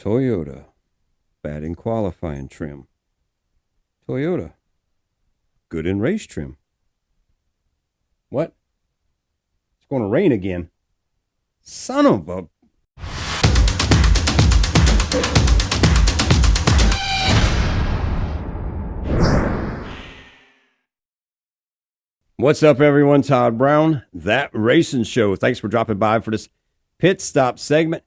Toyota, bad in qualifying trim. Toyota, good in race trim. What? It's going to rain again. Son of a... What's up, everyone? Todd Brown, That Racing Show. Thanks for dropping by for this pit stop segment.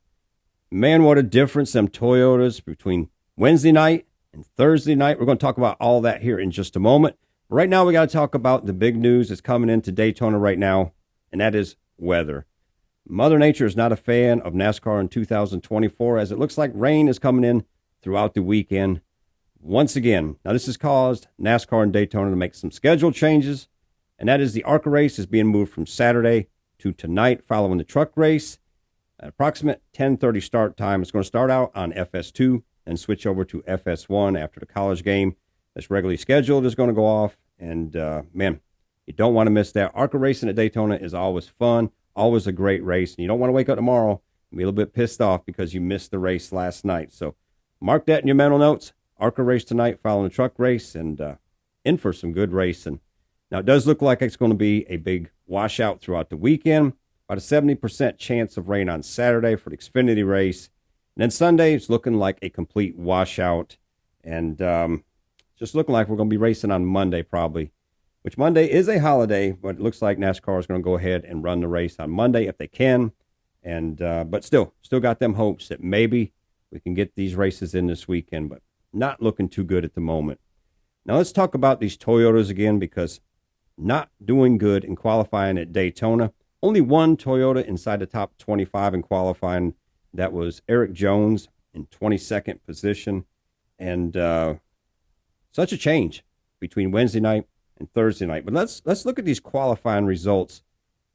Man, what a difference them Toyotas between Wednesday night and Thursday night. We're going to talk about all that here in just a moment. Right now, we got to talk about the big news that's coming into Daytona right now, and that is weather. Mother Nature is not a fan of NASCAR in 2024, as it looks like rain is coming in throughout the weekend once again. Now, this has caused NASCAR and Daytona to make some schedule changes, and that is the ARCA race is being moved from Saturday to tonight following the truck race. At approximate 10:30 start time. It's going to start out on FS2 and switch over to FS1 after the college game that's regularly scheduled is going to go off. And, man, you don't want to miss that. ARCA racing at Daytona is always fun, always a great race. And you don't want to wake up tomorrow and be a little bit pissed off because you missed the race last night. So mark that in your mental notes. ARCA race tonight following the truck race and in for some good racing. Now, it does look like it's going to be a big washout throughout the weekend. About a 70% chance of rain on Saturday for the Xfinity race. And then Sunday, it's looking like a complete washout. And just looking like we're going to be racing on Monday probably, which Monday is a holiday, but it looks like NASCAR is going to go ahead and run the race on Monday if they can. And but still got them hopes that maybe we can get these races in this weekend, but not looking too good at the moment. Now let's talk about these Toyotas again, because not doing good in qualifying at Daytona. Only one Toyota inside the top 25 in qualifying. That was Eric Jones in 22nd position. And such a change between Wednesday night and Thursday night. But let's look at these qualifying results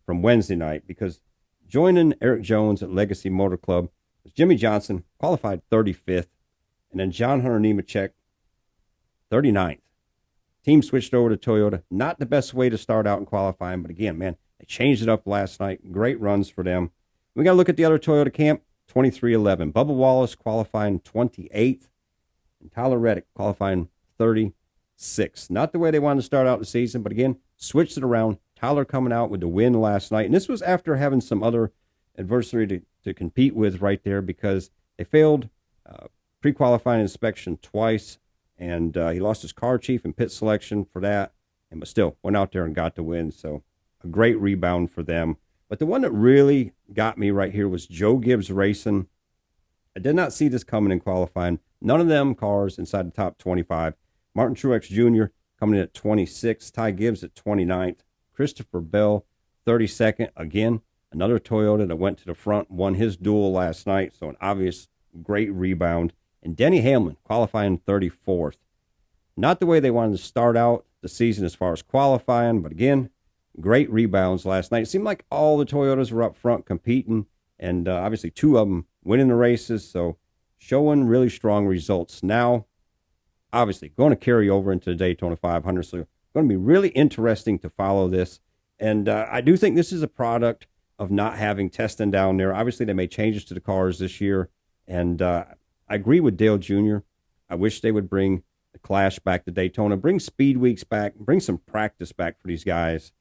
from Wednesday night, because joining Eric Jones at Legacy Motor Club was Jimmy Johnson, qualified 35th. And then John Hunter Nemechek, 39th. Team switched over to Toyota. Not the best way to start out in qualifying, but again, man, they changed it up last night. Great runs for them. We got to look at the other Toyota camp, 23-11. Bubba Wallace qualifying 28th, and Tyler Reddick qualifying 36th. Not the way they wanted to start out the season, but again, switched it around. Tyler coming out with the win last night, and this was after having some other adversary to compete with right there, because they failed pre-qualifying inspection twice, and he lost his car chief and pit selection for that, but still went out there and got the win. So a great rebound for them. But the one that really got me right here was Joe Gibbs Racing. I did not see this coming in qualifying. None of them cars inside the top 25. Martin Truex Jr. coming in at 26th. Ty Gibbs at 29th. Christopher Bell, 32nd. Again, another Toyota that went to the front, won his duel last night. So an obvious great rebound. And Denny Hamlin qualifying 34th. Not the way they wanted to start out the season as far as qualifying, but again, great rebounds last night. It seemed like all the Toyotas were up front competing, and obviously two of them winning the races, so showing really strong results. Now, obviously, going to carry over into the Daytona 500, so going to be really interesting to follow this. And I do think this is a product of not having testing down there. Obviously, they made changes to the cars this year, and I agree with Dale Jr. I wish they would bring the Clash back to Daytona, bring speed weeks back, bring some practice back for these guys.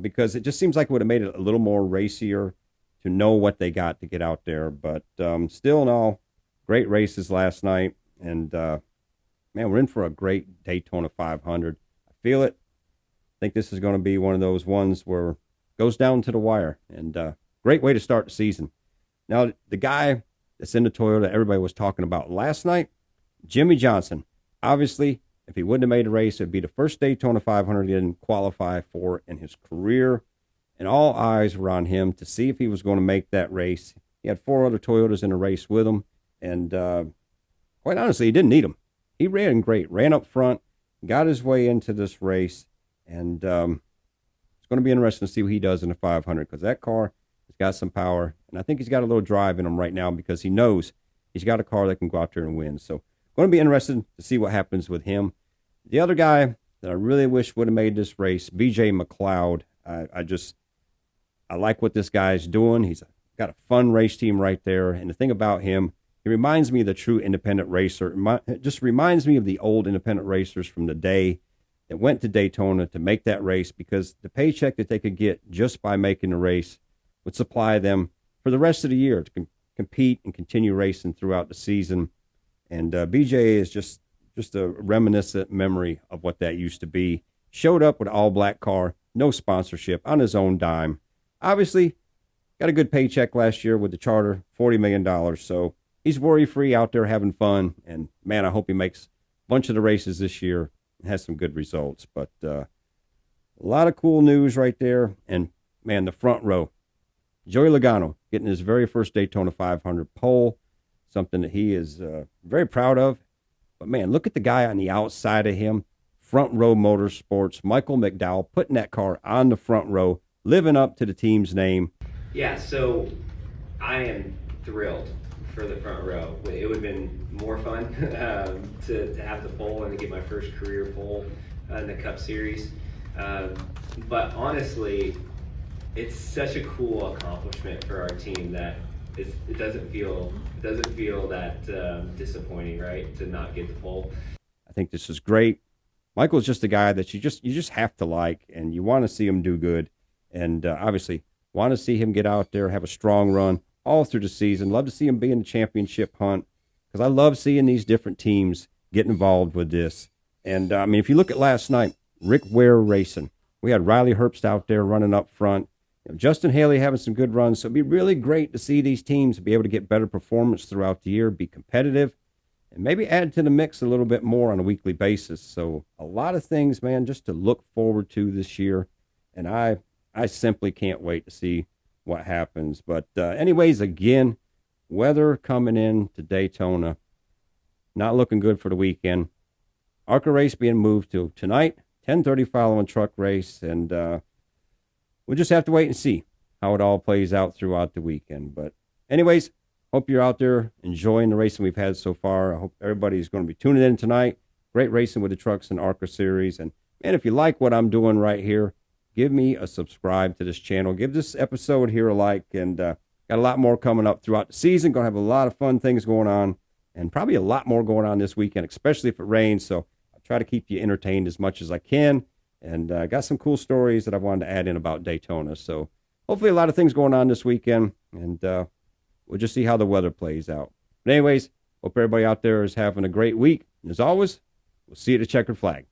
Because it just seems like it would have made it a little more racier to know what they got to get out there. But still in all, great races last night. And, man, we're in for a great Daytona 500. I feel it. I think this is going to be one of those ones where it goes down to the wire. And great way to start the season. Now, the guy that's in the Toyota everybody was talking about last night, Jimmy Johnson. Obviously, if he wouldn't have made a race, it would be the first Daytona 500 he didn't qualify for in his career. And all eyes were on him to see if he was going to make that race. He had four other Toyotas in the race with him. And quite honestly, he didn't need them. He ran great, ran up front, got his way into this race. And it's going to be interesting to see what he does in the 500, because that car has got some power. And I think he's got a little drive in him right now, because he knows he's got a car that can go out there and win. So going to be interested to see what happens with him. The other guy that I really wish would have made this race, BJ McLeod. I like what this guy's doing. He's got a fun race team right there. And the thing about him, He reminds me of the true independent racer. It just reminds me of the old independent racers from the day that went to Daytona to make that race, because the paycheck that they could get just by making the race would supply them for the rest of the year to compete and continue racing throughout the season. And BJ is just a reminiscent memory of what that used to be. Showed up with an all-black car, no sponsorship, on his own dime. Obviously, got a good paycheck last year with the charter, $40 million. So he's worry-free out there having fun. And, man, I hope he makes a bunch of the races this year and has some good results. But a lot of cool news right there. And, man, the front row. Joey Logano getting his very first Daytona 500 pole, something that he is very proud of. But, man, look at the guy on the outside of him. Front Row Motorsports, Michael McDowell, putting that car on the front row, living up to the team's name. Yeah, so I am thrilled for the front row. It would have been more fun to have the pole and to get my first career pole in the Cup Series. But honestly, it's such a cool accomplishment for our team that it doesn't feel that disappointing, right, to not get the pole. I think this is great. Michael's just a guy that you just have to like, and you want to see him do good, and obviously want to see him get out there, have a strong run all through the season. Love to see him be in the championship hunt, because I love seeing these different teams get involved with this. And I mean, if you look at last night, Rick Ware Racing, we had Riley Herbst out there running up front. Justin Haley having some good runs. So it'd be really great to see these teams be able to get better performance throughout the year, be competitive, and maybe add to the mix a little bit more on a weekly basis. So a lot of things, man, just to look forward to this year. And I simply can't wait to see what happens. But anyways, again, weather coming in to Daytona, not looking good for the weekend. ARCA race being moved to tonight, 10:30 following truck race. And we'll just have to wait and see how it all plays out throughout the weekend. But anyways, hope you're out there enjoying the racing we've had so far. I hope everybody's going to be tuning in tonight. Great racing with the trucks and ARCA series. And, man, if you like what I'm doing right here, give me a subscribe to this channel. Give this episode here a like. And got a lot more coming up throughout the season. Going to have a lot of fun things going on. And probably a lot more going on this weekend, especially if it rains. So I'll try to keep you entertained as much as I can. And I got some cool stories that I wanted to add in about Daytona. So hopefully a lot of things going on this weekend. And we'll just see how the weather plays out. But anyways, hope everybody out there is having a great week. And as always, we'll see you at the checkered flag.